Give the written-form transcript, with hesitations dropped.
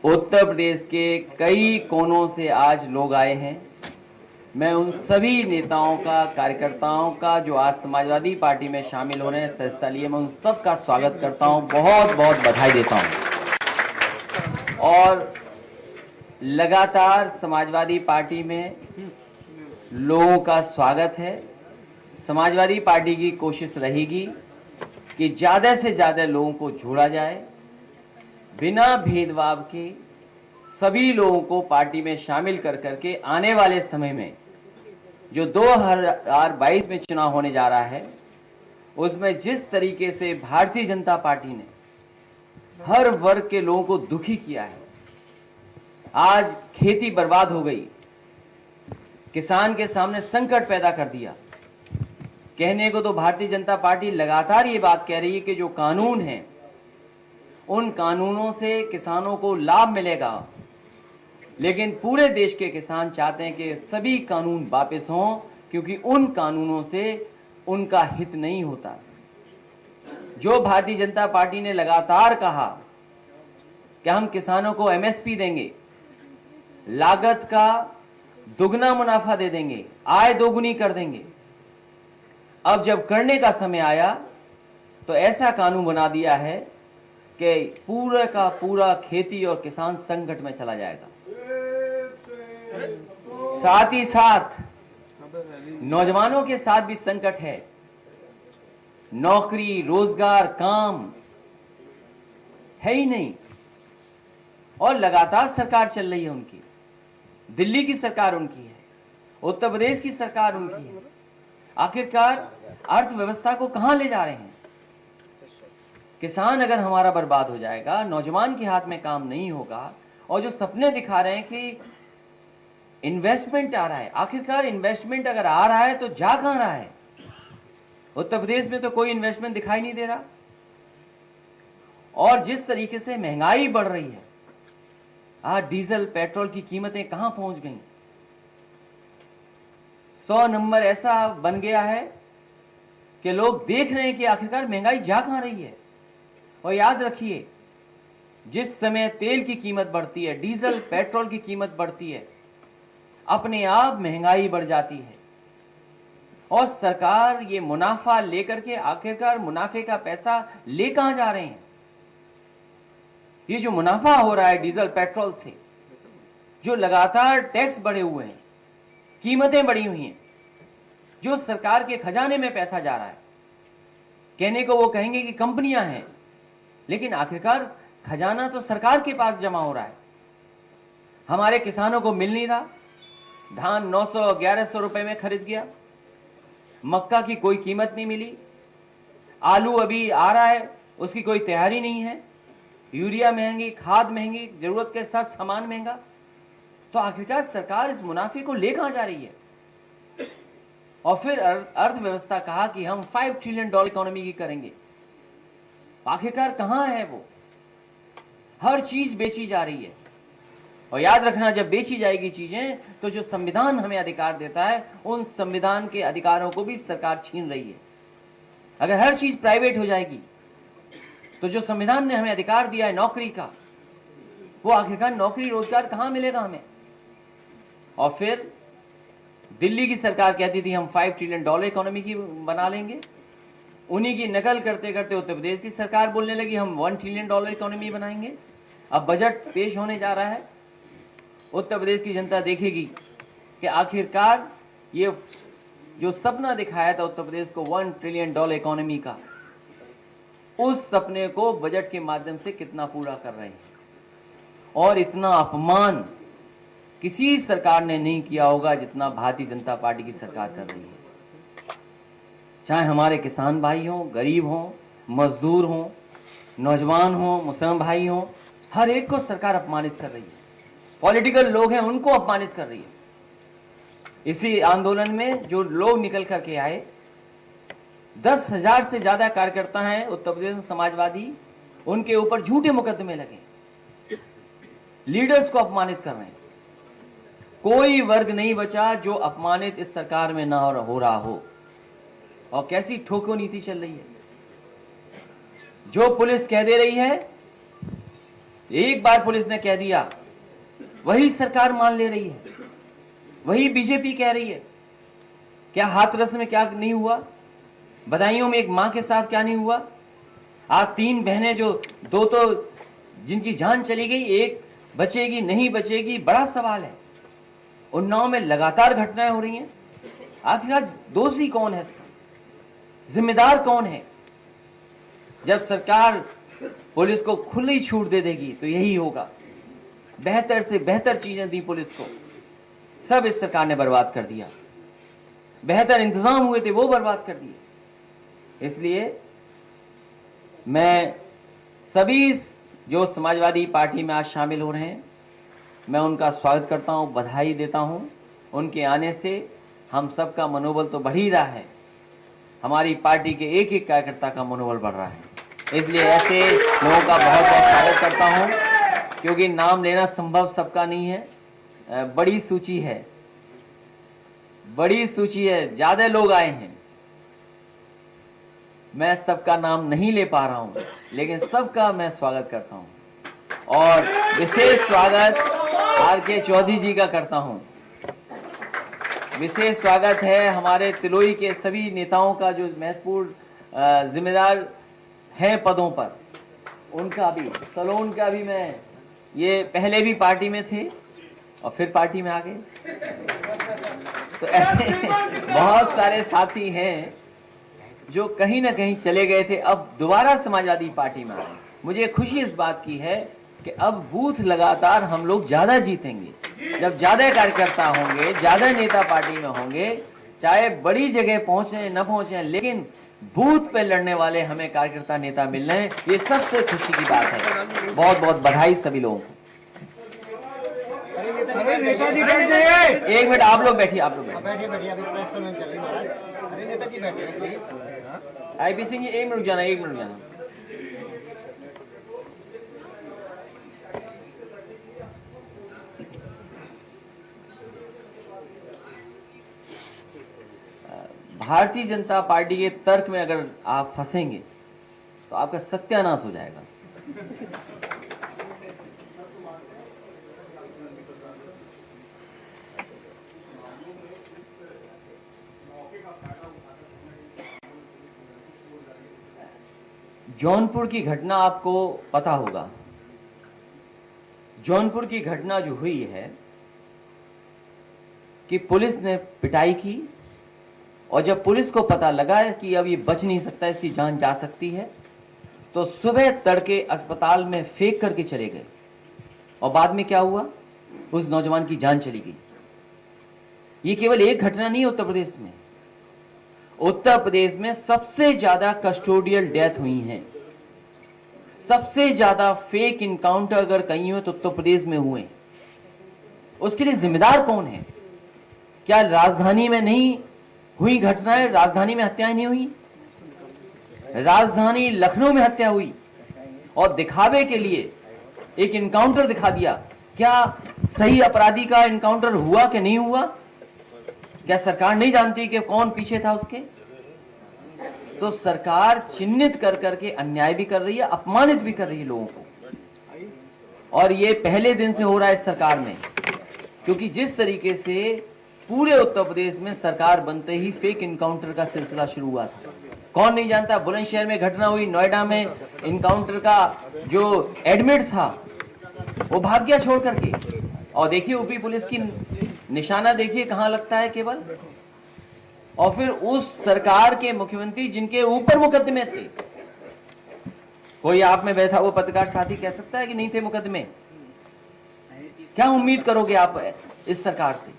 उत्तर प्रदेश के कई कोनों से आज लोग आए हैं। मैं उन सभी नेताओं का, कार्यकर्ताओं का जो आज समाजवादी पार्टी में शामिल हो रहे हैं, सदस्यता लिए, मैं उन सब का स्वागत करता हूं, बहुत बहुत बधाई देता हूं। और लगातार समाजवादी पार्टी में लोगों का स्वागत है। समाजवादी पार्टी की कोशिश रहेगी कि ज़्यादा से ज़्यादा लोगों को जोड़ा जाए, बिना भेदभाव के सभी लोगों को पार्टी में शामिल कर करके आने वाले समय में जो 2022 में चुनाव होने जा रहा है, उसमें जिस तरीके से भारतीय जनता पार्टी ने हर वर्ग के लोगों को दुखी किया है, आज खेती बर्बाद हो गई, किसान के सामने संकट पैदा कर दिया। कहने को तो भारतीय जनता पार्टी लगातार ये बात कह रही है कि जो कानून है, उन कानूनों से किसानों को लाभ मिलेगा, लेकिन पूरे देश के किसान चाहते हैं कि सभी कानून वापस हों, क्योंकि उन कानूनों से उनका हित नहीं होता। जो भारतीय जनता पार्टी ने लगातार कहा कि हम किसानों को एमएसपी देंगे, लागत का दुगना मुनाफा दे देंगे, आय दोगुनी कर देंगे, अब जब करने का समय आया तो ऐसा कानून बना दिया है कि पूरा का पूरा खेती और किसान संकट में चला जाएगा। साथ ही साथ नौजवानों के साथ भी संकट है। नौकरी, रोजगार, काम है ही नहीं, और लगातार सरकार चल रही है उनकी। दिल्ली की सरकार उनकी है, उत्तर प्रदेश की सरकार उनकी है। आखिरकार अर्थव्यवस्था को कहां ले जा रहे हैं? किसान अगर हमारा बर्बाद हो जाएगा, नौजवान के हाथ में काम नहीं होगा, और जो सपने दिखा रहे हैं कि इन्वेस्टमेंट आ रहा है, आखिरकार इन्वेस्टमेंट अगर आ रहा है तो जा कहां रहा है? उत्तर प्रदेश में तो कोई इन्वेस्टमेंट दिखाई नहीं दे रहा। और जिस तरीके से महंगाई बढ़ रही है, आज डीजल पेट्रोल की कीमतें कहां पहुंच गई? 100 नंबर ऐसा बन गया है कि लोग देख रहे हैं कि आखिरकार महंगाई जा कहां रही है। और याद रखिए, जिस समय तेल की कीमत बढ़ती है, डीजल पेट्रोल की कीमत बढ़ती है, अपने आप महंगाई बढ़ जाती है। और सरकार ये मुनाफा लेकर के आखिरकार मुनाफे का पैसा ले कहां जा रहे हैं? ये जो मुनाफा हो रहा है डीजल पेट्रोल से, जो लगातार टैक्स बढ़े हुए हैं, कीमतें बढ़ी हुई हैं, जो सरकार के खजाने में पैसा जा रहा है। कहने को वो कहेंगे कि कंपनियां हैं, लेकिन आखिरकार खजाना तो सरकार के पास जमा हो रहा है। हमारे किसानों को मिल नहीं रहा। धान 900-1100 रुपए में खरीद गया, मक्का की कोई कीमत नहीं मिली, आलू अभी आ रहा है, उसकी कोई तैयारी नहीं है, यूरिया महंगी, खाद महंगी, जरूरत के साथ सामान महंगा। तो आखिरकार सरकार इस मुनाफे को ले कहां जा रही है? और फिर अर्थव्यवस्था कहा कि हम $5 ट्रिलियन इकोनॉमी की करेंगे। आखिरकार कहां है वो? हर चीज बेची जा रही है। और याद रखना, जब बेची जाएगी चीजें तो जो संविधान हमें अधिकार देता है, उन संविधान के अधिकारों को भी सरकार छीन रही है। अगर हर चीज प्राइवेट हो जाएगी तो जो संविधान ने हमें अधिकार दिया है नौकरी का, वो आखिरकार नौकरी रोजगार कहां मिलेगा हमें? और फिर दिल्ली की सरकार कहती थी हम $5 ट्रिलियन इकोनॉमी की बना लेंगे। उन्हीं की नकल करते करते उत्तर प्रदेश की सरकार बोलने लगी हम $1 ट्रिलियन इकोनॉमी बनाएंगे। अब बजट पेश होने जा रहा है, उत्तर प्रदेश की जनता देखेगी कि आखिरकार ये जो सपना दिखाया था उत्तर प्रदेश को $1 ट्रिलियन इकोनॉमी का, उस सपने को बजट के माध्यम से कितना पूरा कर रहे हैं। और इतना अपमान किसी सरकार ने नहीं किया होगा जितना भारतीय जनता पार्टी की सरकार कर रही है। चाहे हमारे किसान भाई हों, गरीब हों, मजदूर हों, नौजवान हों, मुसलमान भाई हों, हर एक को सरकार अपमानित कर रही है। पॉलिटिकल लोग हैं, उनको अपमानित कर रही है। इसी आंदोलन में जो लोग निकल करके आए, 10,000 से ज्यादा कार्यकर्ता हैं उत्तर प्रदेश में समाजवादी, उनके ऊपर झूठे मुकदमे लगे, लीडर्स को अपमानित कर रहे हैं। कोई वर्ग नहीं बचा जो अपमानित इस सरकार में ना हो रहा हो। और कैसी ठोको नीति चल रही है। जो पुलिस कह दे रही है एक बार पुलिस ने कह दिया, वही सरकार मान ले रही है, वही बीजेपी कह रही है। क्या हाथरस में क्या नहीं हुआ, बदायूं में एक मां के साथ क्या नहीं हुआ। आज 3 बहनें जो 2 तो जिनकी जान चली गई, एक बचेगी नहीं बचेगी, बड़ा सवाल है। उन्नाव में लगातार घटनाएं हो रही हैं। आखिर दोषी कौन है इसका, जिम्मेदार कौन है। जब सरकार पुलिस को खुली छूट दे देगी तो यही होगा। बेहतर से बेहतर चीजें दी पुलिस को, सब इस सरकार ने बर्बाद कर दिया। बेहतर इंतजाम हुए थे वो बर्बाद कर दिए। इसलिए मैं सभी जो समाजवादी पार्टी में आज शामिल हो रहे हैं, मैं उनका स्वागत करता हूं, बधाई देता हूं। उनके आने से हम सबका मनोबल तो बढ़ ही रहा है, हमारी पार्टी के एक एक कार्यकर्ता का मनोबल बढ़ रहा है। इसलिए ऐसे लोगों का बहुत बहुत स्वागत करता हूं, क्योंकि नाम लेना संभव सबका नहीं है। बड़ी सूची है, बड़ी सूची है, ज्यादा लोग आए हैं। मैं सबका नाम नहीं ले पा रहा हूं, लेकिन सबका मैं स्वागत करता हूं। और विशेष स्वागत आर.के. चौधरी जी का करता हूं। विशेष स्वागत है हमारे तिलोई के सभी नेताओं का जो महत्वपूर्ण जिम्मेदार हैं पदों पर, उनका भी। सलोन का भी, मैं ये पहले भी पार्टी में थे और फिर पार्टी में आ गए, तो ऐसे बहुत सारे साथी हैं जो कहीं ना कहीं चले गए थे, अब दोबारा समाजवादी पार्टी में आ गए। मुझे खुशी इस बात की है कि अब बूथ लगातार हम लोग ज्यादा जीतेंगे। जब ज्यादा कार्यकर्ता होंगे, ज्यादा नेता पार्टी में होंगे, चाहे बड़ी जगह पहुंचे न पहुंचे, लेकिन बूथ पे लड़ने वाले हमें कार्यकर्ता नेता मिल रहे हैं, ये सबसे खुशी की बात है। बहुत बहुत बधाई सभी लोगों को। एक मिनट आप लोग बैठिए, आप लोग बैठिए। आईपी सिंह, एक मिनट जाना, एक मिनट जाना। भारतीय जनता पार्टी के तर्क में अगर आप फंसेंगे तो आपका सत्यानाश हो जाएगा। जौनपुर की घटना आपको पता होगा। जौनपुर की घटना जो हुई है कि पुलिस ने पिटाई की, और जब पुलिस को पता लगा कि अब ये बच नहीं सकता, इसकी जान जा सकती है, तो सुबह तड़के अस्पताल में फेंक करके चले गए। और बाद में क्या हुआ, उस नौजवान की जान चली गई। ये केवल एक घटना नहीं, उत्तर प्रदेश में, उत्तर प्रदेश में सबसे ज्यादा कस्टोडियल डेथ हुई हैं। सबसे ज्यादा फेक इनकाउंटर अगर कहीं हुए तो उत्तर प्रदेश में हुए। उसके लिए जिम्मेदार कौन है? क्या राजधानी में नहीं हुई घटनाएं? राजधानी में हत्याएं नहीं हुई? राजधानी लखनऊ में हत्या हुई और दिखावे के लिए एक इनकाउंटर दिखा दिया। क्या सही अपराधी का इनकाउंटर हुआ कि नहीं हुआ? क्या सरकार नहीं जानती कि कौन पीछे था उसके? तो सरकार चिन्हित कर करके अन्याय भी कर रही है, अपमानित भी कर रही है लोगों को। और ये पहले दिन से हो रहा है इस सरकार में, क्योंकि जिस तरीके से पूरे उत्तर प्रदेश में सरकार बनते ही फेक इनकाउंटर का सिलसिला शुरू हुआ था। कौन नहीं जानता, बुलंदशहर में घटना हुई, नोएडा में इनकाउंटर का जो एडमिट था वो भाग गया छोड़ करके। और देखिए यूपी पुलिस की निशाना देखिए कहां लगता है केवल। और फिर उस सरकार के मुख्यमंत्री जिनके ऊपर मुकदमे थे, कोई आप में बैठा वो पत्रकार साथी कह सकता है कि नहीं थे मुकदमे? क्या उम्मीद करोगे आप इस सरकार से?